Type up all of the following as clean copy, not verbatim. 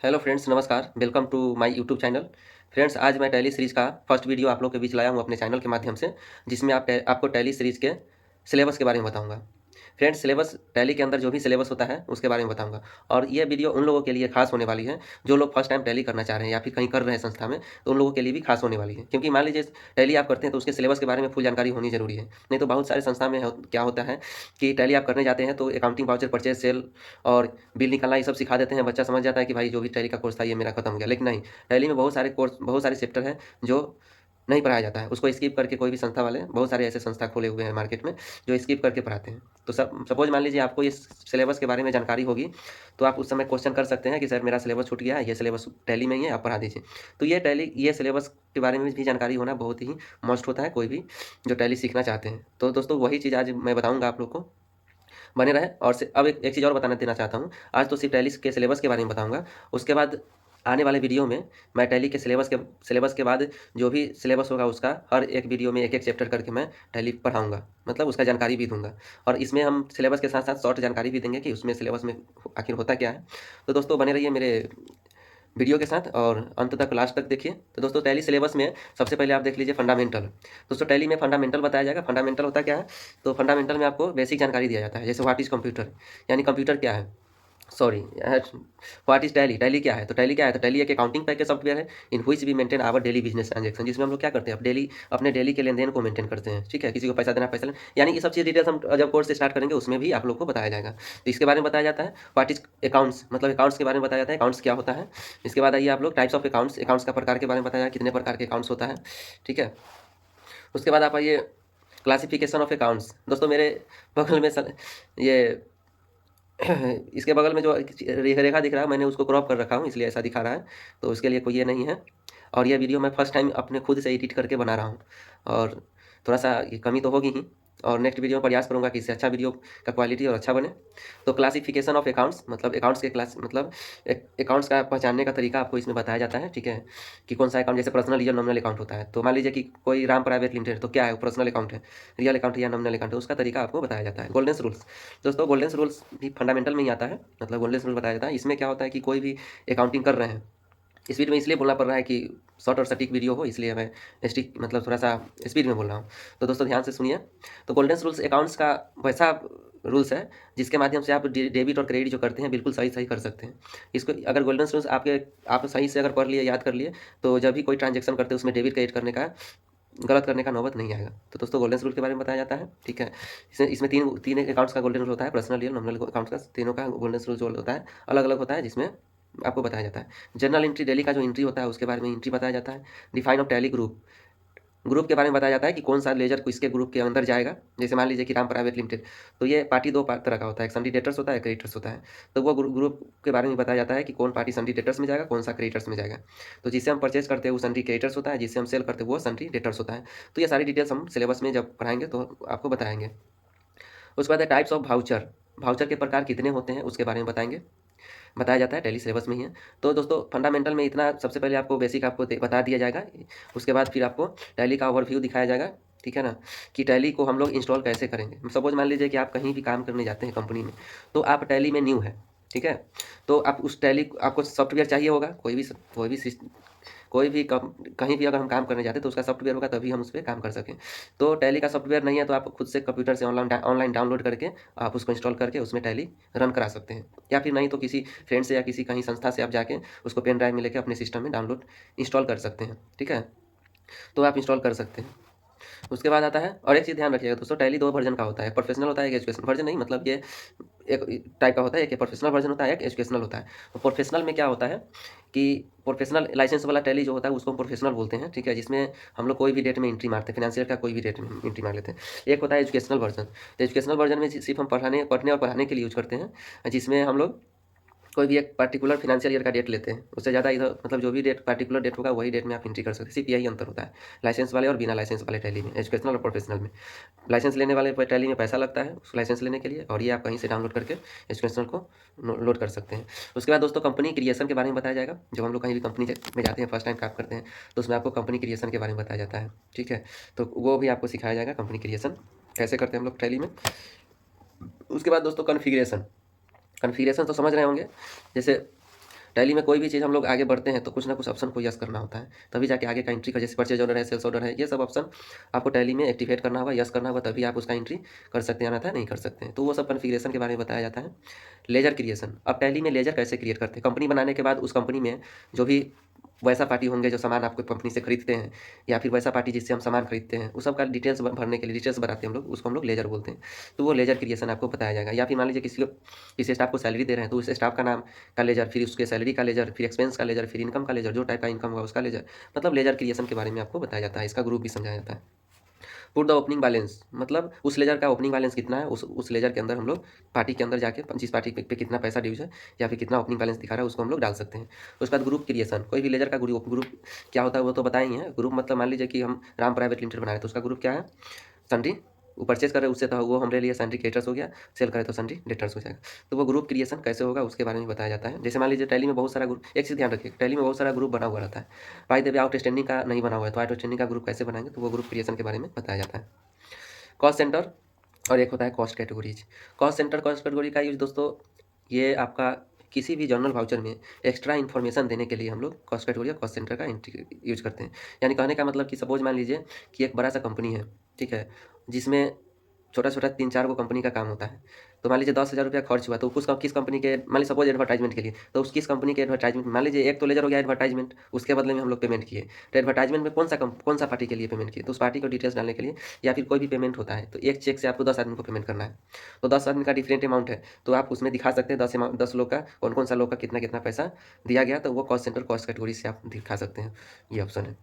Hello friends, नमस्कार। Welcome to my YouTube channel. Friends, आज मैं टैली सीरीज़ का फर्स्ट वीडियो आप लोग के बीच लाया हूँ अपने चैनल के माध्यम से, जिसमें आपको टैली सीरीज़ के सिलेबस के बारे में बताऊँगा। फ्रेंड्स, सिलेबस टैली के अंदर जो भी सिलेबस होता है उसके बारे में बताऊँगा। और ये वीडियो उन लोगों के लिए खास होने वाली है जो लोग फर्स्ट टाइम टैली करना चाह रहे हैं या फिर कहीं कर रहे हैं संस्था में, तो उन लोगों के लिए भी खास होने वाली है। क्योंकि मान लीजिए टैली आप करते हैं तो उसके सिलेबस के बारे में फुल जानकारी होनी ज़रूरी है। नहीं तो बहुत सारे संस्था में क्या होता है कि टैली आप करने जाते हैं तो अकाउंटिंग, वाउचर, परचेज, सेल और बिल निकालना ये सब सिखा देते हैं। बच्चा समझ जाता है कि भाई जो भी टैली का कोर्स था ये मेरा खत्म हो गया। लेकिन नहीं, टैली में बहुत सारे कोर्स, बहुत सारे चैप्टर हैं जो नहीं पढ़ाया जाता है। उसको स्किप करके कोई भी संस्था वाले, बहुत सारे ऐसे संस्था खोले हुए हैं मार्केट में जो स्किप करके पढ़ाते हैं। तो सपोज मान लीजिए आपको इस सिलेबस के बारे में जानकारी होगी, तो आप उस समय क्वेश्चन कर सकते हैं कि सर मेरा सिलेबस छूट गया है, ये सिलेबस टैली में ही है, आप पढ़ा दीजिए। तो ये सिलेबस के बारे में भी जानकारी होना बहुत ही मस्ट होता है कोई भी जो टैली सीखना चाहते हैं। तो दोस्तों, वही चीज़ आज मैं बताऊँगा आप लोग को। बने रहें। और अब एक चीज़ और बताना देना चाहता हूँ। आज तो सिर्फ टैली के सिलेबस के बारे में बताऊँगा। उसके बाद आने वाले वीडियो में मैं टैली के सिलेबस के बाद जो भी सिलेबस होगा उसका हर एक वीडियो में एक-एक चैप्टर करके मैं टैली पढ़ाऊँगा। मतलब उसका जानकारी भी दूँगा। और इसमें हम सिलेबस के साथ-साथ शॉर्ट जानकारी भी देंगे कि उसमें सिलेबस में आखिर होता क्या है। तो दोस्तों, बने रहिए मेरे वीडियो के साथ और अंत तक, लास्ट तक देखिए। तो दोस्तों, टैली सिलेबस में सबसे पहले आप देख लीजिए फंडामेंटल। दोस्तों, टैली में फंडामेंटल बताया जाएगा। फंडामेंटल होता क्या है? तो फंडामेंटल में आपको बेसिक जानकारी दिया जाता है। जैसे व्हाट इज़ कंप्यूटर, यानी कंप्यूटर क्या है? Sorry, what is tally, tally क्या है? तो टैली क्या है? तो टैली एक अकाउंटिंग पैकेज सॉफ्टवेयर है in which we maintain our daily business transaction, जिसमें हम लोग क्या करते हैं, अपने डेली के लेन-देन को मेंटेन करते हैं। ठीक है? किसी को पैसा देना, पैसा लेना, यानी ये सब चीज़ डिटेल्स हम जब कोर्स स्टार्ट करेंगे उसमें भी आप लोग को बताया जाएगा। तो इसके बारे में बताया जाता है। व्हाट इज़ अकाउंट्स, मतलब अकाउंट्स के बारे में बताया जाता है, अकाउंट्स क्या होता है। इसके बाद आइए आप लोग टाइप्स ऑफ अकाउंट्स, अकाउंट्स का प्रकार के बारे में बताया, कितने प्रकार के अकाउंट्स होता है। ठीक है? उसके बाद आप आइए क्लासिफिकेशन ऑफ अकाउंट्स। दोस्तों, मेरे बगल में ये इसके बगल में जो रेखा दिख रहा है, मैंने उसको क्रॉप कर रखा हूँ, इसलिए ऐसा दिखा रहा है। तो उसके लिए कोई ये नहीं है। और यह वीडियो मैं फर्स्ट टाइम अपने खुद से एडिट करके बना रहा हूँ, और थोड़ा-सा ये कमी तो होगी ही। और नेक्स्ट वीडियो में प्रयास करूँगा कि इससे अच्छा वीडियो का क्वालिटी और अच्छा बने। तो क्लासिफिकेशन ऑफ अकाउंट्स, मतलब अकाउंट्स के क्लास, मतलब अकाउंट्स का पहचानने का तरीका आपको इसमें बताया जाता है। ठीक है? कि कौन सा अकाउंट, जैसे पर्सनल या नॉमिनल अकाउंट होता है। तो मान लीजिए कि कोई राम प्राइवेट लिमिटेड, तो क्या है? वो पर्सनल अकाउंट है, रियल अकाउंट है या नॉमिनल अकाउंट है, उसका तरीका आपको बताया जाता है। गोल्डन रूल्स, दोस्तों गोल्डन रूल्स भी फंडामेंटल में ही आता है। मतलब गोल्डन रूल बताया जाता है। इसमें क्या होता है कि कोई भी अकाउंटिंग कर रहे हैं, स्पीड में इसलिए बोलना पड़ रहा है कि शॉर्ट और सटीक वीडियो हो, इसलिए मैं स्टिक मतलब थोड़ा-सा स्पीड में बोल रहा हूँ। तो दोस्तों, ध्यान से सुनिए। तो गोल्डन रूल्स अकाउंट्स का वैसा रूल्स है जिसके माध्यम से आप डेबिट और क्रेडिट जो करते हैं बिल्कुल सही-सही कर सकते हैं। इसको अगर गोल्डन रूल्स आप सही से अगर पढ़ लिए, याद कर लिए, तो जब भी कोई ट्रांज़ैक्शन करते हैं उसमें डेबिट क्रेडिट करने का, गलत करने का नौबत नहीं आएगा। तो दोस्तों, गोल्डन रूल के बारे में बताया जाता है। ठीक है? इसमें तीन तीन अकाउंट्स का गोल्डन रूल होता है। पर्सनल, रियल, नॉमिनल अकाउंट्स का, तीनों का गोल्डन रूल जो होता है अलग-अलग होता है, जिसमें आपको बताया जाता है। जर्नल एंट्री, डेली का जो एंट्री होता है उसके बारे में एंट्री बताया जाता है। Define of tally group, group के बारे में बताया जाता है कि कौन सा लेजर किसके ग्रुप के अंदर जाएगा। जैसे मान लीजिए कि राम प्राइवेट लिमिटेड, तो ये पार्टी दो तरह का होता है, एक सन्डी डेटर्स होता है, एक क्रेडिटर्स होता है। तो वो ग्रुप के बारे में बताया जाता है कि कौन पार्टी सन्डी डेटर्स में जाएगा, कौन सा क्रेडिटर्स में जाएगा। तो जिससे हम परचेज करते हैं वो सन्डी क्रेडिटर्स होता है, जिससे हम सेल करते हैं वो सन्डी डेटर्स होता है। तो ये सारी डिटेल्स हम सिलेबस में जब पढ़ाएंगे तो आपको बताएंगे। उसके बाद है टाइप्स ऑफ वाउचर, वाउचर के प्रकार कितने होते हैं उसके बारे में बताएंगे, बताया जाता है, टैली सिलेबस में ही है। तो दोस्तों, फंडामेंटल में इतना सबसे पहले आपको बेसिक आपको बता दिया जाएगा। उसके बाद फिर आपको टैली का ओवरव्यू दिखाया जाएगा। ठीक है ना? कि टैली को हम लोग इंस्टॉल कैसे करेंगे। सपोज मान लीजिए कि आप कहीं भी काम करने जाते हैं कंपनी में, तो आप टैली में न्यू है। ठीक है? तो आप उस टैली, आपको सॉफ्टवेयर चाहिए होगा, कोई भी कोई भी कहीं भी अगर हम काम करने जाते हैं तो उसका सॉफ्टवेयर होगा, तभी हम उस पर काम कर सकें। तो टैली का सॉफ्टवेयर नहीं है तो आप खुद से कंप्यूटर से ऑनलाइन डाउनलोड करके आप उसको इंस्टॉल करके उसमें टैली रन करा सकते हैं। या फिर नहीं तो किसी फ्रेंड से या किसी कहीं संस्था से आप जाके उसको पेन ड्राइव में लेके अपने सिस्टम में डाउनलोड इंस्टॉल कर सकते हैं। ठीक है? तो आप इंस्टॉल कर सकते हैं। उसके बाद आता है, और एक चीज़ ध्यान रखिएगा दोस्तों, टैली 2 वर्जन का होता है। एक प्रोफेशनल होता है, एक एजुकेशनल। वर्जन नहीं, मतलब ये एक टाइप का होता है। एक प्रोफेशनल वर्जन होता है, एक एजुकेशनल होता है। तो प्रोफेशनल में क्या होता है कि प्रोफेशनल लाइसेंस वाला टैली जो होता है उसको हम प्रोफेशनल बोलते हैं। ठीक है? जिसमें हम लोग कोई भी डेट में एंट्री मारते हैं, फाइनेंशियल का कोई भी डेट में एंट्री मार लेते हैं। एक होता है एजुकेशनल वर्जन। तो एजुकेशनल वर्जन में सिर्फ हम पढ़ने और पढ़ाने के लिए यूज़ करते हैं, जिसमें हम लोग कोई भी एक पर्टिकुलर फाइनेंशियल ईयर का डेट लेते हैं। उससे ज़्यादा इधर मतलब जो भी डेट पर्टिकुलर डेट होगा वही डेट में आप एंट्री कर सकते हैं। सिर्फ यही अंतर होता है लाइसेंस वाले और बिना लाइसेंस वाले टैली में, एजुकेशनल और प्रोफेशनल में। लाइसेंस लेने वाले टैली में पैसा लगता है उस लाइसेंस लेने के लिए, और ये आप कहीं से डाउनलोड करके एजुकेशनल को लोड कर सकते हैं। उसके बाद दोस्तों, कंपनी क्रिएशन के बारे में बताया जाएगा। जब हम लोग कहीं भी कंपनी में जाते हैं, फर्स्ट टाइम काम करते हैं, तो उसमें आपको कंपनी क्रिएशन के बारे में बताया जाता है। ठीक है? तो वो भी आपको सिखाया जाएगा, कंपनी क्रिएशन कैसे करते हैं हम लोग टैली में। उसके बाद दोस्तों, कॉन्फ़िगरेशन। कॉन्फ़िगरेशन तो समझ रहे होंगे। जैसे टैली में कोई भी चीज़ हम लोग आगे बढ़ते हैं तो कुछ ना कुछ ऑप्शन को यस करना होता है, तभी जाके आगे का एंट्री का, जैसे परचेज ऑर्डर है, सेल्स ऑर्डर है, ये सब ऑप्शन आपको टैली में एक्टिवेट करना होगा, यस करना होगा, तभी आप उसका एंट्री कर सकते हैं, अन्यथा नहीं कर सकते हैं। तो वो सब कॉन्फ़िगरेशन के बारे में बताया जाता है। लेजर क्रिएशन, अब टैली में लेजर कैसे क्रिएट करते हैं? कंपनी बनाने के बाद उस कंपनी में जो भी वैसा पार्टी होंगे जो सामान आपको कंपनी से खरीदते हैं, या फिर वैसा पार्टी जिससे हम सामान खरीदते हैं, उस सब का डिटेल्स भरने के लिए डिटेल्स बनाते हैं हम लोग, उसको हम लोग लेजर बोलते हैं। तो वो लेजर क्रिएशन आपको बताया जाएगा। या फिर मान लीजिए किसी स्टाफ को सैलरी दे रहे हैं, तो उस स्टाफ का नाम का लेजर, फिर उसके सैलरी का लेजर, फिर एक्सपेंस का लेजर, फिर इनकम का लेजर, जो टाइप का इनकम होगा उसका लेजर, मतलब लेजर क्रिएशन के बारे में आपको बताया जाता है। इसका ग्रुप भी समझाया जाता है। पुट द ओपनिंग बैलेंस, मतलब उस लेजर का ओपनिंग बैलेंस कितना है, उस लेजर के अंदर हम लोग पार्टी के अंदर जाके जिस पार्टी पे कितना पैसा ड्यूज है या फिर कितना ओपनिंग बैलेंस दिखा रहा है उसको हम लोग डाल सकते हैं। उसके बाद ग्रुप क्रिएशन, कोई भी लेजर का ग्रुप क्या होता है वो तो बताएंगे हैं। ग्रुप मतलब मान लीजिए कि हम राम प्राइवेट लिमिटेड बना रहे हैं, तो उसका ग्रुप क्या है? सन्ड्री। वो परचेज करे उससे, तो वो हमने लिए सन्ड्री क्रेडिटर्स हो गया, सेल करे तो सन्ड्री डेटर्स हो जाएगा। तो वो ग्रुप क्रिएशन कैसे होगा उसके बारे में बताया जाता है। जैसे मान लीजिए टैली में बहुत सारा ग्रुप, एक चीज़ ध्यान रखिए, टैली में बहुत सारा ग्रुप बना हुआ रहता है। बाय द वे आउटस्टैंडिंग का नहीं बना हुआ है, तो आउटस्टैंडिंग का ग्रुप कैसे बनाएंगे, तो वो ग्रुप क्रिएशन के बारे में बताया जाता है। कॉस्ट सेंटर और एक होता है cost categories. Cost centre cost category का यूज दोस्तों, ये आपका किसी भी जर्नल वाउचर में एक्स्ट्रा इन्फॉर्मेशन देने के लिए हम लोग कॉस्ट कैटेगरी या कॉस्ट सेंटर का एंट्री यूज करते हैं। यानी कहने का मतलब कि सपोज मान लीजिए कि एक बड़ा सा कंपनी है, ठीक है, जिसमें छोटा छोटा 3-4 को कंपनी का काम होता है। तो मान लीजिए 10,000 रुपया खर्च हुआ, तो किस कंपनी के, मान लीजिए सपोज एडवर्टाइजमेंट के लिए, तो उस किस कंपनी के एडवर्टाइजमेंट, मान लीजिए एक तो लेजर हो गया एडवर्टाइजमेंट, उसके बदले में हम लोग पेमेंट किए, तो एडवर्टाइजमेंट में कौन सा पार्टी के लिए पेमेंट किए, तो उस पार्टी को डिटेल्स डालने के लिए, या फिर कोई भी पेमेंट होता है तो एक चेक से आपको 10 आदमी को पेमेंट करना है, तो 10 आदमी का डिफरेंट अमाउंट है, तो आप उसमें दिखा सकते हैं 10 लोग का कौन सा लोग का कितना कितना पैसा दिया गया, तो वो कॉस्ट सेंटर कॉस्ट कैटेगरी से आप दिखा सकते हैं, ये ऑप्शन है।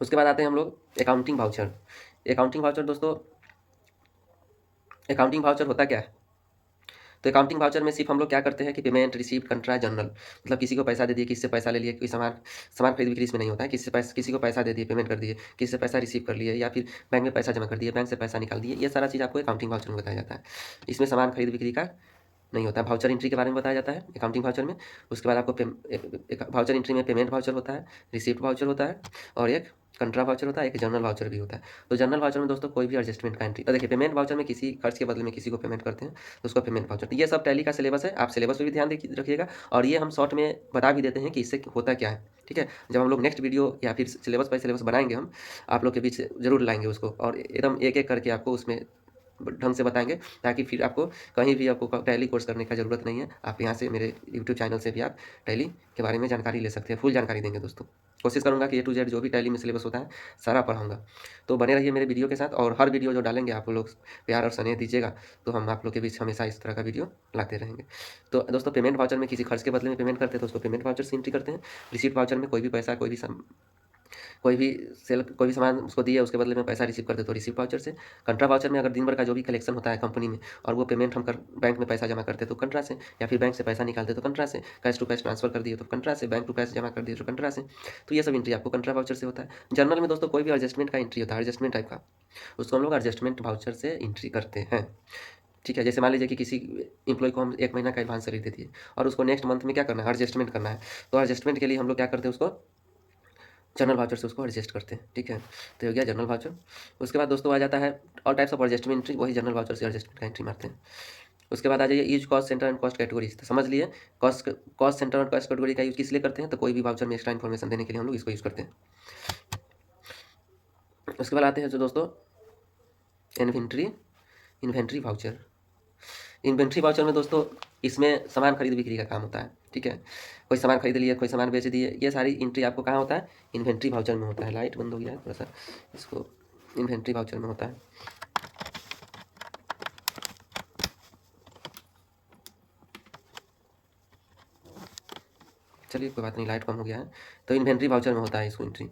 उसके बाद आते हैं हम लोग अकाउंटिंग वाउचर। अकाउंटिंग वाउचर दोस्तों, अकाउंटिंग वाउचर होता क्या है? तो अकाउंटिंग वाउचर में सिर्फ हम लोग क्या करते हैं कि पेमेंट, रिसीप्ट, कंट्रा, जर्नल, मतलब किसी को पैसा दे दिए, किससे पैसा ले लिए, कोई सामान सामान खरीद बिक्री इसमें नहीं होता है, किसी को पैसा दे दिए, पेमेंट कर दिए, किसी से पैसा रिसीव कर लिए, या फिर बैंक में पैसा जमा कर दिए, बैंक से पैसा निकाल दिए, ये सारा चीज़ आपको अकाउंटिंग वाउचर में बताया जाता है। इसमें सामान खरीद बिक्री का नहीं होता है। वाउचर एंट्री के बारे में बताया जाता है अकाउंटिंग वाउचर में। उसके बाद आपको वाउचर एंट्री में पेमेंट वाउचर होता है, रिसीप्ट वाउचर होता है, और एक कंट्रा वाउचर होता है, एक जनरल वाउचर भी होता है। तो जनरल वाउचर में दोस्तों कोई भी एडजस्टमेंट का एंट्री, तो देखिए पेमेंट वाउचर में किसी खर्च के बदले में किसी को पेमेंट करते हैं तो उसको पेमेंट वाउचर। तो ये सब टैली का सिलेबस है, आप सिलेबस पर भी ध्यान रखिएगा, और ये हम शॉर्ट में बता भी देते हैं कि इससे होता क्या है, ठीक है। जब हम लोग नेक्स्ट वीडियो या फिर सिलेबस बाय सिलेबस बनाएंगे, हम आप लोग के बीच जरूर लाएंगे उसको, और एकदम एक एक करके आपको उसमें ढंग से बताएंगे, ताकि फिर आपको कहीं भी आपको टैली कोर्स करने का ज़रूरत नहीं है। आप यहाँ से मेरे यूट्यूब चैनल से भी आप टैली के बारे में जानकारी ले सकते हैं, फुल जानकारी देंगे दोस्तों। कोशिश करूँगा कि A to Z जो भी टैली में सिलेबस होता है सारा पढ़ाऊँगा। तो बने रहिए मेरे वीडियो के साथ, और हर वीडियो जो डालेंगे आप लोग प्यार और स्नेह दीजिएगा, तो हम आप लोग के बीच हमेशा इस तरह का वीडियो लाते रहेंगे। तो दोस्तों पेमेंट वाउचर में किसी खर्च के बदले में पेमेंट करते हैं तो उसको पेमेंट वाउचर से एंट्री करते हैं। रिसीप्ट वाउचर में कोई भी पैसा, कोई भी कोई भी सामान उसको दिए, उसके बदले में पैसा रिसीव करते तो रिसीव वाउचर से। कंट्रा वाउचर में अगर दिन भर का जो भी कलेक्शन होता है कंपनी में, और वो पेमेंट हम बैंक में पैसा जमा करते तो कंट्रा से, या फिर बैंक से पैसा निकालते तो कंट्रा से, कैश टू कैश ट्रांसफर कर दिए तो कंट्रा से, बैंक टू कैश जमा कर दिए तो कंट्रा से। तो ये सब एंट्री आपको कंट्रा वाउचर से होता है। जनरल में दोस्तों कोई भी एडजस्टमेंट का एंट्री होता है, एडजस्टमेंट टाइप का, उसको हम लोग एडजस्टमेंट वाउचर से एंट्री करते हैं, ठीक है। जैसे मान लीजिए कि किसी एम्प्लॉय को हम 1 महीना का एडवांस सैलरी दे दिए, और उसको नेक्स्ट मंथ में क्या करना है, एडजस्टमेंट करना है, तो एडजस्टमेंट के लिए हम लोग क्या करते हैं, उसको जनरल वाउचर से उसको एडजस्ट करते हैं, ठीक है। तो हो गया जनरल वाउचर। उसके बाद दोस्तों आ जाता है all types of adjustment entry, वही जनरल वाउचर से एडजस्टमेंट का एंट्री मारते हैं। उसके बाद आ जाइए use cost centre and cost categories. तो समझ लिए कॉस्ट सेंटर और कॉस्ट कैटेगरी का यूज किस लिए करते हैं, तो कोई भी वाउचर में एक्स्ट्रा इन्फॉर्मेशन देने के लिए हम लोग इसको यूज़ करते हैं। उसके बाद आते हैं जो दोस्तों इन्वेंट्री वाउचर। इन्वेंट्री वाउचर में दोस्तों इसमें सामान खरीद बिक्री का काम होता है, ठीक है। कोई सामान खरीद लिए, कोई सामान बेच दिए, ये सारी एंट्री आपको कहाँ होता है, इन्वेंट्री वाउचर में होता है। लाइट बंद हो गया है थोड़ा सा, इसको इन्वेंट्री वाउचर में होता है। चलिए कोई बात नहीं, लाइट कम हो गया है। तो इन्वेंट्री वाउचर में होता है इसको एंट्री।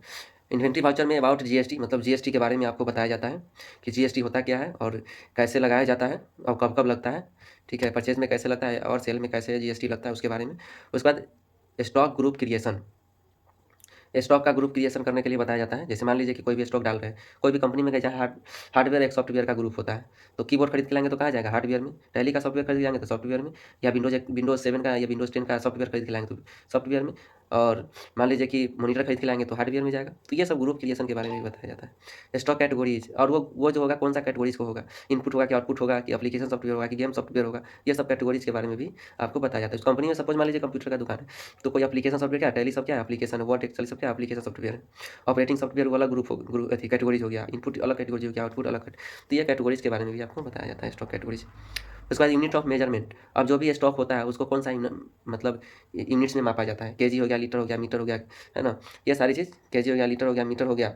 इन्वेंट्री वाउचर में अबाउट जीएसटी, मतलब जीएसटी के बारे में आपको बताया जाता है कि जीएसटी होता क्या है और कैसे लगाया जाता है और कब कब लगता है, ठीक है। परचेज में कैसे लगता है और सेल में कैसे जीएसटी लगता है उसके बारे में। उसके बाद स्टॉक ग्रुप क्रिएशन, स्टॉक का ग्रुप क्रिएशन करने के लिए बताया जाता है। जैसे मान लीजिए कि कोई भी स्टॉक डाल रहे हैं, कोई भी कंपनी में गए जहाँ हार्डवेयर एक सॉफ्टवेयर का ग्रुप होता है, तो कीबोर्ड खरीद के लाएंगे तो कहाँ जाएगा, हार्डवेयर में। टैली का सॉफ्टवेयर खरीद के लाएंगे तो सॉफ्टवेयर में, या विंडोज 7 का या विंडोज 10 का सॉफ्टवेयर खरीद के लाएंगे तो सॉफ्टवेयर में, और मान लीजिए कि मॉनिटर खरीद के लाएंगे तो हार्डवेयर में जाएगा। तो ये सब ग्रुप क्रिएशन के बारे में भी बताया जाता है। स्टॉक कैटेगरीज, और वो जो होगा कौन सा कैटेगरीज को होगा, इनपुट होगा कि आउटपुट होगा कि एप्लीकेशन सॉफ्टवेयर होगा कि गेम सॉफ्टवेयर होगा, ये सब कैटेगरीज के बारे में भी आपको बताया जाता है। उस कंपनी में सपोज मान लीजिए कंप्यूटर का दुकान है, तो कोई एप्लीकेशन सॉफ्टवेयर क्या है, टैली सब क्या है एप्लीकेशन है, वर्ड एक्सेल सब क्या एप्लीकेशन सॉफ्टवेयर है। ऑपरेटिंग सॉफ्टवेयर वाला ग्रुप कैटेगरीज हो गया, इनपुट अलग कैटेगरीज हो गया, आउटपुट अलग। तो ये कैटेगरीज के बारे में भी आपको बताया जाता है स्टॉक कैटेगरीज। उसके बाद यूनिट ऑफ मेजरमेंट, अब जो भी स्टॉक होता है उसको कौन सा मतलब यूनिट्स में मापा जाता है, केजी हो गया, लीटर हो गया, मीटर हो गया, है ना। ये सारी चीज़ केजी हो गया, लीटर हो गया, मीटर हो गया।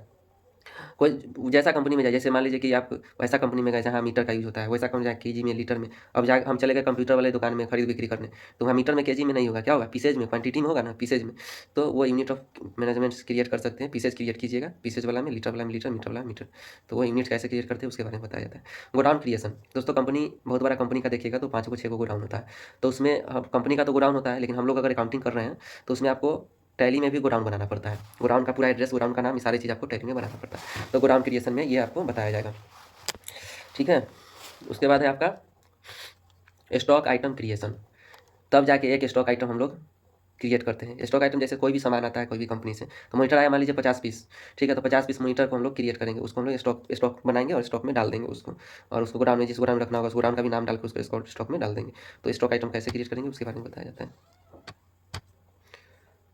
कोई जैसा कंपनी में जाए, जैसे मान लीजिए कि आप वैसा कंपनी में गए जहाँ मीटर का यूज़ होता है, वैसा कंपनी जाए केजी में, लीटर में। अब जा हम चले गए कंप्यूटर वाले दुकान में खरीद बिक्री करने, तो वहाँ मीटर में केजी में नहीं होगा, क्या होगा, पीसेज में, क्वांटिटी में होगा ना, पीसेज में। तो वो यूनिट ऑफ मैनेजमेंट क्रिएट कर सकते हैं, पीसेज क्रिएट कीजिएगा, पीसेज वाला में, लीटर वाला में लीटर, मीटर वाला में मीटर। तो वो यूनिट कैसे क्रिएट करते हैं उसके बारे में बताया जाता है। गोडाउन क्रिएशन, दोस्तों कंपनी बहुत बड़ा कंपनी का देखिएगा तो 5 को 6 को गोडाउन होता है। तो उसमें कंपनी का तो गोडाउन होता है, लेकिन हम लोग अगर अकाउंटिंग कर रहे हैं तो उसमें आपको टैली में भी गोडाउन बनाना पड़ता है। गोडाउन का पूरा एड्रेस, गोडाउन का नाम, ये सारी चीज़ आपको टैली में बनाना पड़ता है। तो गोडाउन क्रिएशन में ये आपको बताया जाएगा, ठीक है। उसके बाद है आपका स्टॉक आइटम क्रिएशन, तब जाके एक स्टॉक आइटम हम लोग क्रिएट करते हैं। स्टॉक आइटम जैसे कोई भी सामान आता है कोई भी कंपनी से, तो मॉनिटर आया मान लीजिए 50 पीस, ठीक है, तो 50 पीस मॉनिटर को हम लोग क्रिएट करेंगे, उसको हम लोग स्टॉक बनाएंगे और स्टॉक में डाल देंगे उसको, और उसको गोडाउन में, जिस गोडाउन में रखना होगा उस गोडाउन का भी नाम डाल के उसको स्टॉक में डाल देंगे। तो स्टॉक आइटम कैसे क्रिएट करेंगे उसके बारे में बताया जाता है।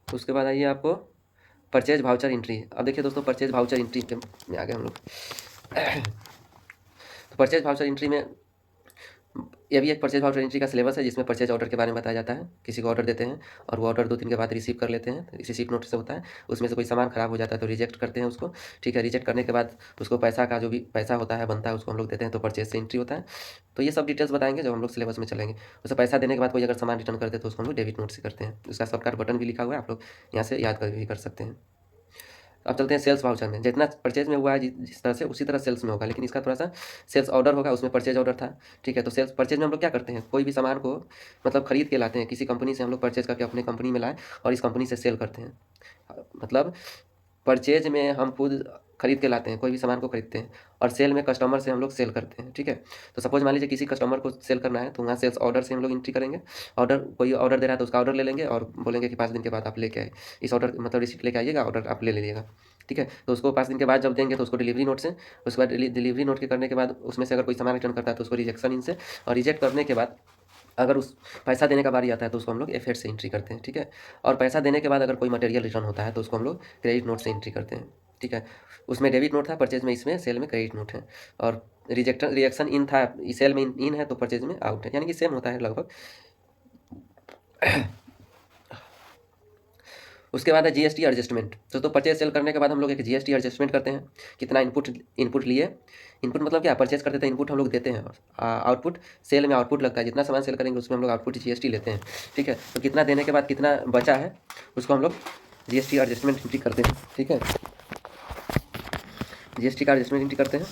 उसके बाद आइए आपको परचेज वाउचर एंट्री। अब देखिए दोस्तों, परचेज वाउचर एंट्री में आ गए हम लोग। तो परचेज वाउचर एंट्री में ये भी एक परचेज वाउचर एंट्री का सिलेबस है, जिसमें परचेज ऑर्डर के बारे में बताया जाता है। किसी को ऑर्डर देते हैं और वो ऑर्डर 2 दिन के बाद रिसीव कर लेते हैं, रिसीव नोटिस होता है, उसमें से कोई सामान खराब हो जाता है तो रिजेक्ट करते हैं उसको, ठीक है। रिजेक्ट करने के बाद उसको पैसा का जो भी पैसा होता है बनता है उसको हम लोग देते हैं, तो परचेज से एंट्री होता है। तो ये सब डिटेल्स बताएंगे जब हम लोग सिलेबस में चलेंगे। उसे पैसा देने के बाद कोई अगर सामान रिटर्न करते हैं तो उसको हम लोग डेबिट नोट से करते हैं। उसका शॉर्टकट बटन भी लिखा हुआ है, आप लोग यहाँ से याद कर भी कर सकते हैं। अब चलते हैं सेल्स वाउचर में। जितना परचेज में हुआ है जिस तरह से, उसी तरह सेल्स में होगा, लेकिन इसका थोड़ा सा सेल्स ऑर्डर होगा, उसमें परचेज ऑर्डर था, ठीक है। तो सेल्स परचेज में हम लोग क्या करते हैं, कोई भी सामान को मतलब खरीद के लाते हैं, किसी कंपनी से हम लोग परचेज करके अपने कंपनी में लाए और इस कंपनी से सेल करते हैं। मतलब परचेज में हम खुद खरीद के लाते हैं, कोई भी सामान को खरीदते हैं, और सेल में कस्टमर से हम लोग सेल करते हैं, ठीक है। तो सपोज मान लीजिए किसी कस्टमर को सेल करना है, तो वहाँ सेल्स ऑर्डर से हम लोग एंट्री करेंगे। ऑर्डर, कोई ऑर्डर दे रहा है तो उसका ऑर्डर ले लेंगे और बोलेंगे कि 5 दिन के बाद आप लेके आए इस ऑर्डर, मतलब रिसीप्ट लेके आइएगा, ऑर्डर आप ले लीजिएगा, ठीक है। तो उसको 5 दिन के बाद जब देंगे तो उसको डिलीवरी नोट से, उसके बाद डिलीवरी नोट के करने के बाद उसमें से अगर कोई सामान रिटर्न करता है तो उसको रिजेक्शन इन से, और रिजेक्ट करने के बाद अगर उस पैसा देने का बारी आता है तो उसको हम लोग एफ से एंट्री करते हैं, ठीक है। और पैसा देने के बाद अगर कोई मटेरियल रिटर्न होता है तो उसको हम लोग क्रेडिट नोट से एंट्री करते हैं, ठीक है। उसमें डेबिट नोट था परचेज में, इसमें सेल में क्रेडिट नोट है। और रिएक्शन इन था, सेल में इन है तो परचेज में आउट है, यानी कि सेम होता है लगभग। उसके बाद है जीएसटी एडजस्टमेंट। तो परचेज सेल करने के बाद हम लोग एक जीएसटी एडजस्टमेंट करते हैं, कितना इनपुट लिए। इनपुट मतलब क्या, परचेज करते थे इनपुट हम लोग देते हैं, आउटपुट सेल में आउटपुट लगता है, जितना सामान सेल करेंगे उसमें हम लोग आउटपुट जीएसटी लेते हैं, ठीक है। तो कितना देने के बाद कितना बचा है उसको हम लोग जीएसटी एडजस्टमेंट एंट्री करते हैं, ठीक है। जीएसटी का एडजस्टमेंट एंट्री करते हैं।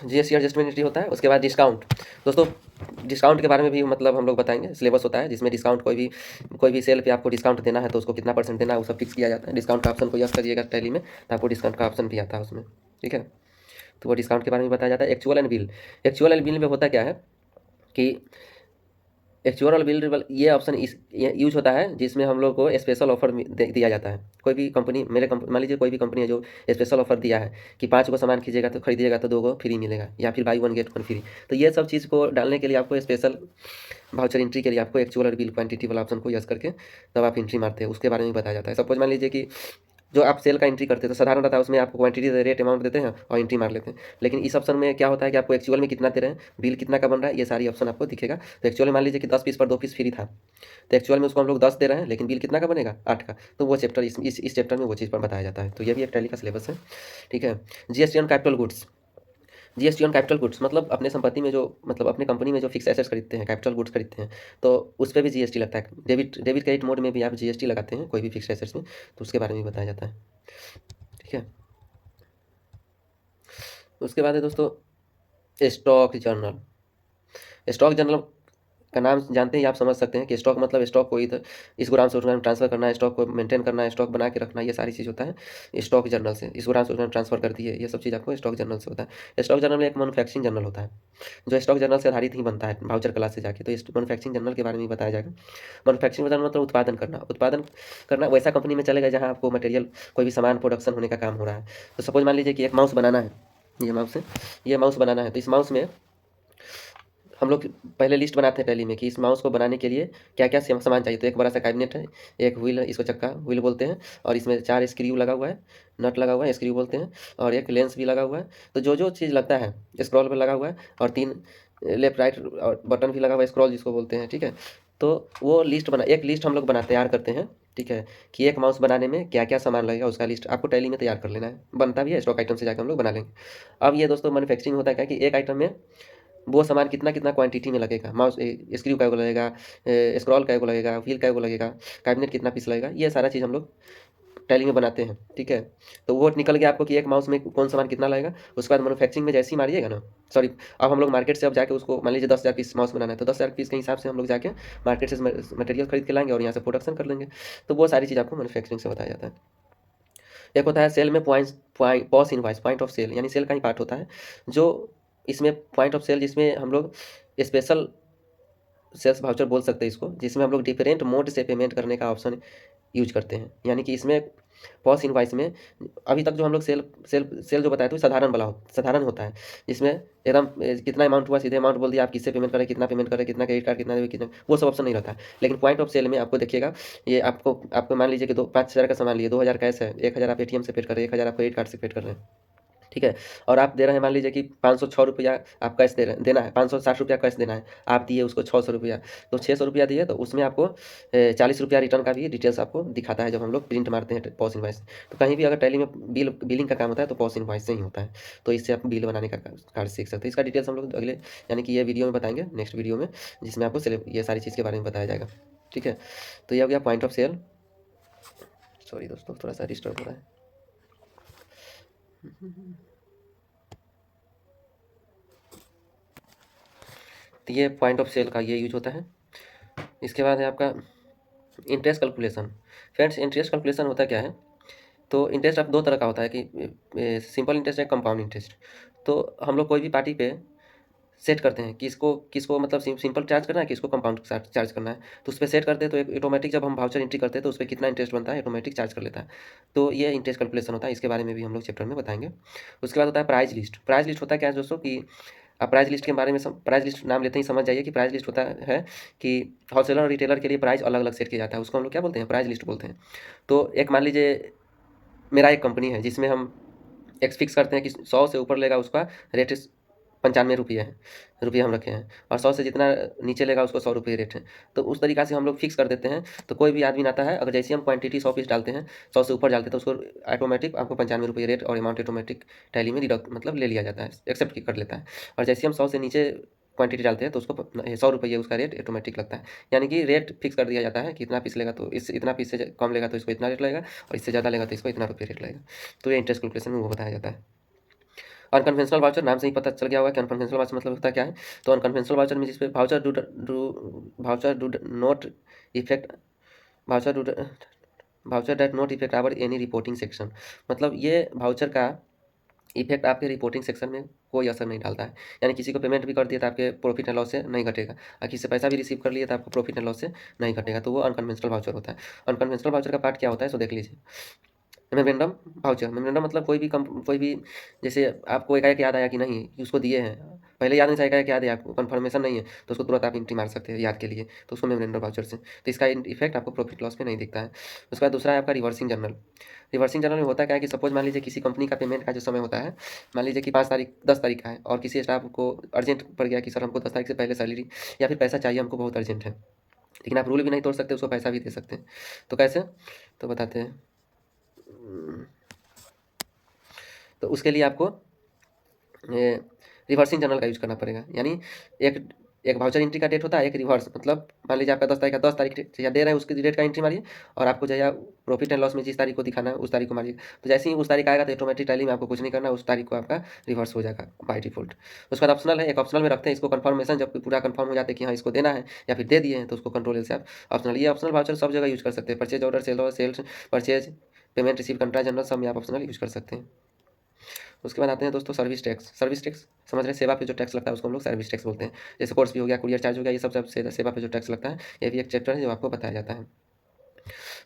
जीएसटी एडजस्टमेंट एंट्री होता है। उसके बाद डिस्काउंट, दोस्तों डिस्काउंट के बारे में भी मतलब हम लोग बताएंगे, सिलेबस होता है जिसमें डिस्काउंट कोई भी सेल पे आपको डिस्काउंट देना है तो उसको कितना % देना है वो सब फिक्स किया जाता है। डिस्काउंट का ऑप्शन को यस करिएगा टैली में, तो आपको डिस्काउंट का ऑप्शन भी आता है उसमें, ठीक है। तो वो डिस्काउंट के बारे में बताया जाता है। Actual and bill, actual and bill में होता क्या है कि एक्चुअल और बिल ये ऑप्शन यूज होता है जिसमें हम लोग को स्पेशल ऑफर दिया जाता है। कोई भी कंपनी, मान लीजिए कोई भी कंपनी है जो स्पेशल ऑफर दिया है कि 5 को सामान खरीदिएगा तो दो को फ्री मिलेगा, या फिर बाई 1 गेट 1 फ्री। तो ये सब चीज़ को डालने के लिए आपको स्पेशल वाउचर एंट्री के लिए आपको एक्चुअल और बिल क्वांटिटी वाला ऑप्शन को यस करके तब आप एंट्री मारते हैं, उसके बारे में बताया जाता है। सपोज मान लीजिए कि जो आप सेल का एंट्री करते हैं तो साधारण रहता है, उसमें आपको क्वांटिटी रेट अमाउंट देते हैं और एंट्री मार लेते हैं। लेकिन इस ऑप्शन में क्या होता है कि आपको एक्चुअल में कितना दे रहे हैं, बिल कितना का बन रहा है, ये सारी ऑप्शन आपको दिखेगा। तो एक्चुअल में मान लीजिए कि 10 पीस पर 2 पीस फ्री था, तो एक्चुअल में उसको हम लोग 10 दे रहे हैं, लेकिन बिल कितना का बनेगा 8 का। तो वो चैप्टर इस चैप्टर में वो चीज़ पर बताया जाता है। तो ये भी एक टैली का सिलेबस है, ठीक है। GST on capital goods, GST on capital goods मतलब अपने संपत्ति में जो, मतलब अपने कंपनी में जो फिक्स एसेट्स खरीदते हैं, कैपिटल गुड्स खरीदते हैं, तो उस पर भी जीएसटी लगता है। डेबिट क्रेडिट मोड में भी आप जीएसटी लगाते हैं कोई भी फिक्स एसेट्स में, तो उसके बारे में बताया जाता है, ठीक है। उसके बाद है दोस्तों स्टॉक जर्नल। स्टॉक जर्नल का नाम जानते ही आप समझ सकते हैं कि स्टॉक मतलब स्टॉक को इधर इस गोदाम से उस गोदाम में ट्रांसफ़र करना है, स्टॉक को मेंटेन करना है, स्टॉक बना के रखना, ये सारी चीज़ होता है स्टॉक जर्नल से। इस गोदाम से उस गोदाम ट्रांसफ़र कर दिए, ये सब चीज़ आपको स्टॉक जर्नल से होता है। स्टॉक जर्नल में एक मैन्युफैक्चरिंग जर्नल होता है, जो स्टॉक जर्नल से आधारित ही बनता है वाउचर क्लास से जाके। तो इस मैन्युफैक्चरिंग जर्नल के बारे में बताया जाएगा। मैन्युफैक्चरिंग जर्नल मतलब उत्पादन करना वैसा कंपनी में चलेगा जहाँ आपको मटेरियल कोई भी सामान प्रोडक्शन होने का काम हो रहा है। तो सपोज मान लीजिए कि एक माउस बनाना है, ये माउस है, ये माउस बनाना है। तो इस माउस में हम लोग पहले लिस्ट बनाते हैं टैली में कि इस माउस को बनाने के लिए क्या क्या सामान चाहिए। तो एक बड़ा सा कैबिनेट है, एक व्हील है, इसको चक्का व्हील बोलते हैं, और इसमें 4 स्क्रू लगा हुआ है, नट लगा हुआ है, स्क्रू बोलते हैं, और एक लेंस भी लगा हुआ है। तो जो जो चीज़ लगता है स्क्रॉल पर लगा हुआ है, और 3 लेफ्ट राइट और बटन भी लगा हुआ है, स्क्रॉल जिसको बोलते हैं, ठीक है। तो वो एक लिस्ट हम लोग तैयार करते हैं, ठीक है, कि एक माउस बनाने में क्या क्या सामान लगेगा, उसका लिस्ट आपको टैली में तैयार कर लेना है। बनता भी है, स्टॉक आइटम से जाकर हम लोग बना लेंगे। अब ये दोस्तों मैन्युफैक्चरिंग होता है क्या कि एक आइटम में वो सामान कितना कितना क्वांटिटी में लगेगा, माउस स्क्रू कै गो लगेगा, स्क्रॉल कै गो लगेगा, व्हील कै गो लगेगा, कैबिनेट कितना पीस लगेगा, ये सारा चीज़ हम लोग टैली में बनाते हैं, ठीक है। तो वो निकल गया आपको कि एक माउस में कौन सामान कितना लगेगा। उसके बाद मैन्युफैक्चरिंग में जैसे ही मारिएगा ना, सॉरी, अब हम लोग मार्केट से अब जाके उसको मान लीजिए 10,000 पीस माउस बनाना है, तो 10,000 पीस के हिसाब से हम लोग जाके मार्केट से मटेरियल खरीद के लाएंगे और यहाँ से प्रोडक्शन कर लेंगे। तो वो सारी चीज़ आपको मैन्युफैक्चरिंग से बताया जाता है। एक होता है सेल में POS invoice, point of sale, यानी सेल का ही पार्ट होता है जो इसमें पॉइंट ऑफ सेल, जिसमें हम लोग स्पेशल सेल्स वाउचर बोल सकते हैं इसको, जिसमें हम लोग डिफरेंट मोड से पेमेंट करने का ऑप्शन यूज करते हैं। यानी कि इसमें पॉस इनवाइस में अभी तक जो हम लोग सेल सेल सेल जो बताया तो साधारण होता है, जिसमें एकदम कितना अमाउंट हुआ सीधे अमाउंट बोल दिया, आप किससे पेमेंट करें, कितना पेमेंट करें, कितना क्रेडिट कार्ड, कितना कितना, वो सब ऑप्शन नहीं रहता है। लेकिन पॉइंट ऑफ सेल में आपको देखिएगा, ये आपको मान लीजिए कि 5,000 का सामान लिए, 2,000 कैश है, 1,000 आप एटीएम से पेड कर रहे हैं, 1,000 आप क्रेडिट कार्ड से पेड कर रहे हैं, ठीक है। और आप दे रहे हैं, मान लीजिए कि 506 रुपया आप कैश देना है, 560 रुपया कैश देना है, आप दिए उसको 600 रुपया, तो 600 रुपया दिए, तो उसमें आपको 40 रुपया रिटर्न का भी डिटेल्स आपको दिखाता है जब हम लोग प्रिंट मारते हैं पॉस इनवाइस। तो कहीं भी अगर टैली में बिलिंग का काम होता है तो पॉस इनवाइस से ही होता है। तो इससे आप बिल बनाने का कार्य सीख सकते हैं। इसका डिटेल्स हम लोग अगले यानी कि ये वीडियो में बताएंगे, नेक्स्ट वीडियो में, जिसमें आपको ये सारी चीज़ के बारे में बताया जाएगा, ठीक है। तो ये हो गया पॉइंट ऑफ सेल। सॉरी दोस्तों, थोड़ा सा डिस्टर्ब हो रहा है। तो ये पॉइंट ऑफ सेल का ये यूज होता है। इसके बाद है आपका interest calculation. Friends, interest calculation होता क्या है, तो इंटरेस्ट अब 2 तरह का होता है कि सिंपल इंटरेस्ट है, कंपाउंड इंटरेस्ट। तो हम लोग कोई भी पार्टी पे सेट करते हैं कि इसको किसको मतलब सिंपल चार्ज करना है, किसको कंपाउंड चार्ज करना है। तो उस पर सेट करते हैं तो एक ऑटोमेटिक जब हम वाउचर एंट्री करते हैं तो उस पर कितना इंटरेस्ट बनता है ऑटोमेटिक चार्ज कर लेता है। तो ये इंटरेस्ट कैलकुलेशन होता है, इसके बारे में भी हम लोग चैप्टर में बताएंगे। उसके बाद होता है प्राइस लिस्ट। प्राइस लिस्ट होता है क्या है दोस्तों कि आप प्राइस लिस्ट के बारे में प्राइस लिस्ट नाम लेते ही समझ जाइए कि प्राइस लिस्ट होता है कि होलसेलर और रिटेलर के लिए प्राइस अलग अलग सेट किया जाता है, उसको हम लोग क्या बोलते हैं, प्राइस लिस्ट बोलते हैं। तो एक मान लीजिए मेरा एक कंपनी है जिसमें हम एक फिक्स करते हैं कि 100 से ऊपर लेगा उसका रेट 95 रुपये हम रखे हैं, और 100 से जितना नीचे लेगा उसको 100 रुपये रेट है। तो उस तरीक़ा से हम लोग फिक्स कर देते हैं। तो कोई भी आदमी आता है, अगर जैसे हम क्वांटिटी 100 पीस डालते हैं, 100 से ऊपर डालते हैं, तो उसको ऑटोमेटिक आपको 95 रुपये रेट और अमाउंट ऑटोमेटिक टैली में डिडक्ट मतलब ले लिया जाता है, एक्सेप्ट कर लेता है। और जैसे हम 100 से नीचे क्वांटिटी डालते हैं तो उसको 100 रुपये उसका रेट ऑटोमेटिक लगता है। यानी कि रेट फिक्स कर दिया जाता है कि इतना पीस लेगा तो इतना पीस से कम लेगा तो इसको इतना रेट लगेगा, और इससे ज़्यादा लेगा तो इसको इतना रुपये रेट लगेगा। तो ये इंटरेस्ट कैलकुलेशन में वो बताया जाता है। अनकन्वेंशनल वाउचर, नाम से ही पता चल गया होगा कि अनकन्वेंशनल वाउचर मतलब होता क्या है। तो अनकन्वेंशनल वाउचर में जिसपे voucher do not effect voucher that not effect our any reporting section. मतलब ये वाउचर का इफेक्ट आपके रिपोर्टिंग सेक्शन में कोई असर नहीं डालता है। यानी किसी को पेमेंट भी कर दिया तो आपके प्रॉफिट एंड लॉस से नहीं घटेगा, और किसी से पैसा भी रिसीव कर लिया तो आपको प्रॉफिट एंड लॉस से नहीं घटेगा। तो वो अनकन्वेंशनल वाउचर होता है। अनकन्वेंशनल वाउचर का पार्ट क्या होता है सो देख लीजिए। मेमोरेंडम वाउचर, मेमोरेंडम मतलब कोई भी जैसे आपको एकाएक याद आया कि नहीं कि उसको दिए हैं, पहले याद नहीं था, एकाएक याद है आपको, कन्फर्मेशन नहीं है, तो उसको तुरंत आप एंट्री मार सकते हैं याद के लिए, तो उसको मेमोरेंडम वाउचर से। तो इसका इफेक्ट आपको प्रॉफिट लॉस पे नहीं दिखता है। उसके बाद दूसरा है आपका रिवर्सिंग जर्नल। रिवर्सिंग जर्नल में होता क्या है कि सपोज मान लीजिए किसी कंपनी का पेमेंट का जो समय होता है, मान लीजिए कि 10 तारीख का है, और किसी स्टाफ को अर्जेंट पड़ गया कि सर हमको 10 तारीख से पहले सैलरी या फिर पैसा चाहिए, हमको बहुत अर्जेंट है, लेकिन आप रूल भी नहीं तोड़ सकते, उसको पैसा भी दे सकते हैं। तो कैसे, तो बताते हैं। तो उसके लिए आपको रिवर्सिंग जर्नल का यूज करना पड़ेगा। यानी एक एक वाउचर एंट्री का डेट होता है, एक रिवर्स, मतलब मान लीजिए आपका 10 तारीख या दे रहे हैं उसकी डेट का एंट्री मारिए, और आपको जो है प्रॉफिट एंड लॉस में जिस तारीख को दिखाना है उस तारीख को मारिए। तो जैसे ही उस तारीख आएगा तो ऑटोमेटिक टैली में आपको कुछ नहीं करना, उस तारीख को आपका रिवर्स हो जाएगा बाय डिफॉल्ट। उसके बाद ऑप्शनल है, एक ऑप्शनल में रखते हैं इसको कन्फर्मेशन, जब पूरा कन्फर्म हो जाता है कि हाँ इसको देना है या फिर दे दिए हैं तो उसको कंट्रोल से आप ऑप्शनल, ये ऑप्शनल वाउचर सब जगह यूज़ कर सकते हैं, purchase order, sales purchase, payment receive, contra journal, सब में आप ऑप्शनल यूज़ कर सकते हैं। उसके बाद आते हैं दोस्तों सर्विस टैक्स। सर्विस टैक्स समझ रहे हैं, सेवा पे जो टैक्स लगता है उसको हम लोग सर्विस टैक्स बोलते हैं। जैसे कोर्स भी हो गया, कुरियर चार्ज हो गया, ये सब सेवा पे जो टैक्स लगता है, ये भी एक चैप्टर है जो आपको बताया जाता है।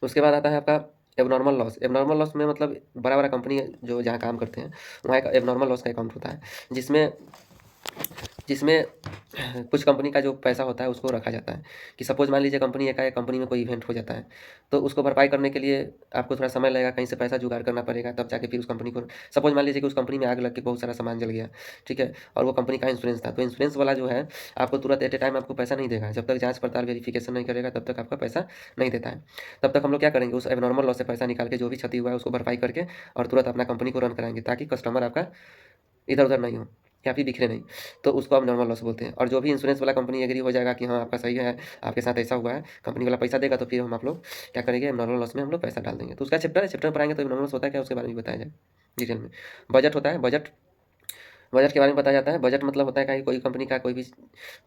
उसके बाद आता है आपका एबनॉर्मल लॉस। एबनॉर्मल लॉस में मतलब बड़ा बड़ा कंपनी जो जहाँ काम करते हैं वहाँ एक एबनॉर्मल लॉस का अकाउंट होता है, जिसमें जिसमें कुछ कंपनी का जो पैसा होता है उसको रखा जाता है कि सपोज मान लीजिए कंपनी एकाएक कंपनी में कोई इवेंट हो जाता है, तो उसको भरपाई करने के लिए आपको थोड़ा समय लगेगा, कहीं से पैसा जुगाड़ करना पड़ेगा, तब जाके फिर उस कंपनी को, सपोज मान लीजिए कि उस कंपनी में आग लग के बहुत सारा सामान जल गया, ठीक है, और वो कंपनी का इंश्योरेंस था, तो इंश्योरेंस वाला जो है आपको तुरंत एट ए टाइम आपको पैसा नहीं देगा, जब तक जाँच पड़ताल वेरिफिकेशन नहीं करेगा तब तक आपका पैसा नहीं देता है। तब तक हम लोग क्या करेंगे, उस एबनॉर्मल लॉस से पैसा निकाल के जो भी क्षति हुआ है उसको भरपाई करके और तुरंत अपना कंपनी को रन कराएंगे, ताकि कस्टमर आपका इधर उधर नहीं हो या फिर बिखरे नहीं, तो उसको आप नॉर्मल लॉस बोलते हैं। और जो भी इंश्योरेंस वाला कंपनी एग्री हो जाएगा कि हाँ आपका सही है, आपके साथ ऐसा हुआ है, कंपनी वाला पैसा देगा, तो फिर हम आप लोग क्या करेंगे, नॉर्मल लॉस में हम लोग पैसा डाल देंगे। तो उसका चैप्टर है, चैप्टर में पढ़ाएंगे तो नॉर्मल लॉस होता है क्या उसके बारे में बताया जाए डिटेल में। बजट होता है, बजट बजट के बारे में बताया जाता है। बजट मतलब होता है कि कोई कंपनी का, कोई भी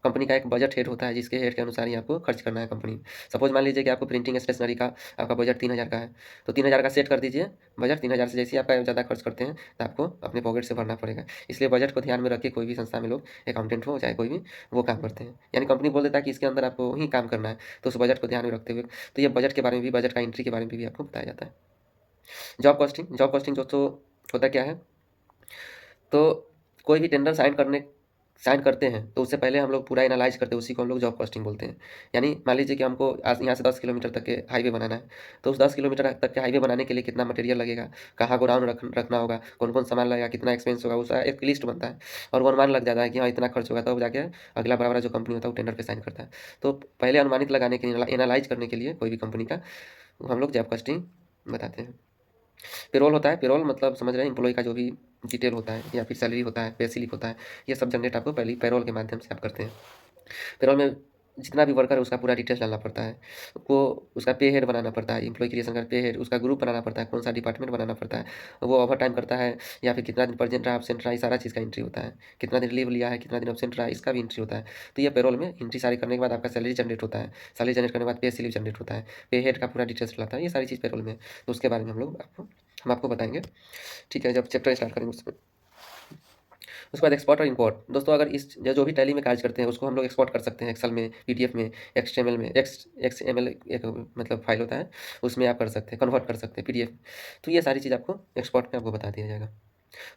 कंपनी का एक बजट हेड होता है, जिसके हेड के अनुसार ही आपको खर्च करना है कंपनी। सपोज मान लीजिए कि आपको प्रिंटिंग स्टेशनरी का आपका बजट 3000 का है, तो 3000 का सेट कर दीजिए बजट। 3000 से जैसे ही आपका ज़्यादा खर्च करते हैं तो आपको अपने पॉकेट से भरना पड़ेगा। इसलिए बजट को ध्यान में रख के कोई भी संस्था में लोग अकाउंटेंट हो चाहे कोई भी वो काम करते हैं, यानी कंपनी बोल देता है कि इसके अंदर आपको ही काम करना है, तो उस बजट को ध्यान में रखते हुए, तो ये बजट के बारे में भी, बजट का एंट्री के बारे में भी आपको बताया जाता है। जॉब कॉस्टिंग दोस्तों होता क्या है, तो कोई भी टेंडर साइन करते हैं तो उससे पहले हम लोग पूरा एनालाइज करते हैं, उसी को हम लोग जॉब कॉस्टिंग बोलते हैं। यानी मान लीजिए कि हमको आज यहाँ से 10 किलोमीटर तक के हाईवे बनाना है, तो उस 10 किलोमीटर तक के हाईवे बनाने के लिए कितना मटेरियल लगेगा, कहाँ गोडाउन रखना होगा, कौन कौन सामान लगेगा, कितना एक्सपेंस होगा, उसका एक लिस्ट बनता है और वो अनुमान लग जाता है कि हाँ इतना खर्च होगा, तब जाके अगला बड़ा बड़ा जो कंपनी होता है वो टेंडर पर साइन करता है। तो पहले अनुमानित लगाने के लिए, एनालाइज करने के लिए कोई भी कंपनी का, हम लोग जॉब कॉस्टिंग बताते हैं। पेरोल होता है, पेरोल मतलब समझ रहे हैं, एम्प्लॉय का जो भी डिटेल होता है या फिर सैलरी होता है, पे स्लिप होता है, ये सब जनरेट आपको पहले पेरोल के माध्यम से आप करते हैं। पेरोल में जितना भी वर्कर है उसका पूरा डिटेल्स डालना पड़ता है, वो उसका पे हेड बनाना पड़ता है, एम्प्लॉय क्रिएशन का पे हेड, उसका ग्रुप बनाना पड़ता है, कौन सा डिपार्टमेंट बनाना पड़ता है, वो ओवर टाइम करता है या फिर कितना दिन प्रेजेंट रहा, एब्सेंट रहा, ये सारा चीज़ का एंट्री होता है। कितना दिन लीव लिया है, कितना दिन एब्सेंट रहा, इसका भी एंट्री होता है। तो ये पेरोल में एंट्री सारी करने के बाद आपका सैलरी जनरेट होता है, सैलरी जनरेट करने के बाद पे स्लिप जनरेट होता है, पे हेड का पूरा डिटेल्स रहता है, ये सारी चीज़ पेरोल में। तो उसके बारे में हम आपको बताएंगे, ठीक है, जब चैप्टर स्टार्ट करेंगे उसमें। उसके बाद एक्सपोर्ट और इंपोर्ट दोस्तों, अगर इस जो भी टैली में कार्य करते हैं उसको हम लोग एक्सपोर्ट कर सकते हैं, एक्सेल में, पीडीएफ में, एक्सएमएल में, एक्सएमएल एक मतलब फाइल होता है, उसमें आप कर सकते हैं, कन्वर्ट कर सकते हैं पीडीएफ। तो ये सारी चीज़ आपको एक्सपोर्ट में आपको बता दिया जाएगा।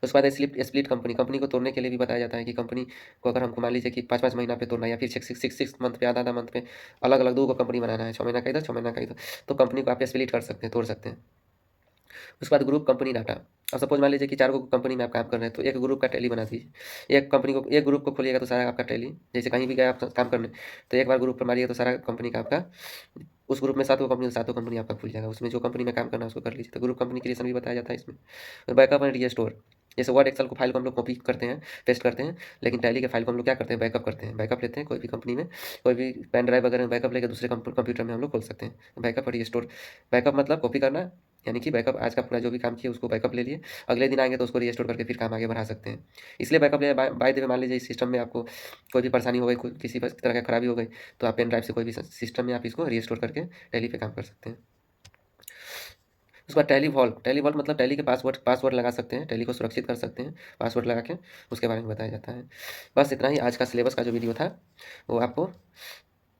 उसके बाद स्प्लिट कंपनी को तोड़ने के लिए भी बताया जाता है कि कंपनी को अगर हमको मान लीजिए कि 5-5 महीना पे तोड़ना है या फिर 6 मंथ पे, आधा मंथ पे, अलग अलग 2 को कंपनी बनाना है, 6 महीना का इधर 6 महीना का इधर, तो कंपनी को आप स्प्लिट कर सकते हैं, तोड़ सकते हैं। उसके बाद ग्रुप कंपनी डाटा। अब सपोज मान लीजिए कि 4 गो कंपनी में आप काम कर रहे हैं, तो एक ग्रुप का टैली बना दीजिए। एक ग्रुप को खोलिएगा तो सारा आपका टैली, जैसे कहीं भी गए आप काम करने, तो एक बार ग्रुप पर मारिए तो सारा कंपनी का आपका, उस ग्रुप में 7 गो कंपनी, 7 कंपनी आपका खुल जाएगा, उसमें जो कंपनी में काम करना है उसको कर लीजिए। तो ग्रुप कंपनी क्रिएशन भी बताया जाता है इसमें। और बैकअप एंड रीस्टोर, जैसे वर्ड एक्सेल को फाइल को हम लोग कॉपी करते हैं, पेस्ट करते हैं, लेकिन टैली के फाइल को हम लोग क्या करते हैं, बैकअप करते हैं। बैकअप लेते हैं कोई भी कंपनी में, कोई भी पेन ड्राइव वगैरह में बैकअप लेकर दूसरे कंप्यूटर में हम लोग खोल सकते हैं। बैकअप और रीस्टोर, बैकअप मतलब कॉपी करना, यानी कि बैकअप आज का पूरा जो भी काम किया उसको बैकअप ले लिए, अगले दिन आएंगे तो उसको रीस्टोर करके फिर काम आगे बढ़ा सकते हैं। इसलिए बैकअप ले, बाय द वे मान लीजिए इस सिस्टम में आपको कोई भी परेशानी हो गई, कोई किसी तरह की खराबी हो गई, तो आप पेन ड्राइव से कोई भी सिस्टम में आप इसको रीस्टोर करके टैली पे काम कर सकते हैं। उसके बाद टैली वॉल्ट मतलब टैली के पासवर्ड लगा सकते हैं, टैली को सुरक्षित कर सकते हैं पासवर्ड लगा के, उसके बारे में बताया जाता है। बस इतना ही आज का सिलेबस का जो वीडियो था वो आपको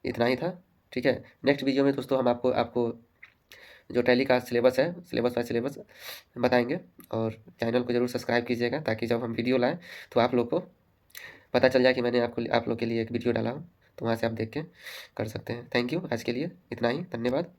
इतना ही था, ठीक है। नेक्स्ट वीडियो में दोस्तों हम आपको आपको जो टैली का सिलेबस है, सिलेबस बाय सिलेबस बताएंगे, और चैनल को जरूर सब्सक्राइब कीजिएगा ताकि जब हम वीडियो लाएँ तो आप लोग को पता चल जाए कि मैंने आप लोग के लिए एक वीडियो डाला हूँ, तो वहाँ से आप देख के कर सकते हैं। थैंक यू, आज के लिए इतना ही, धन्यवाद।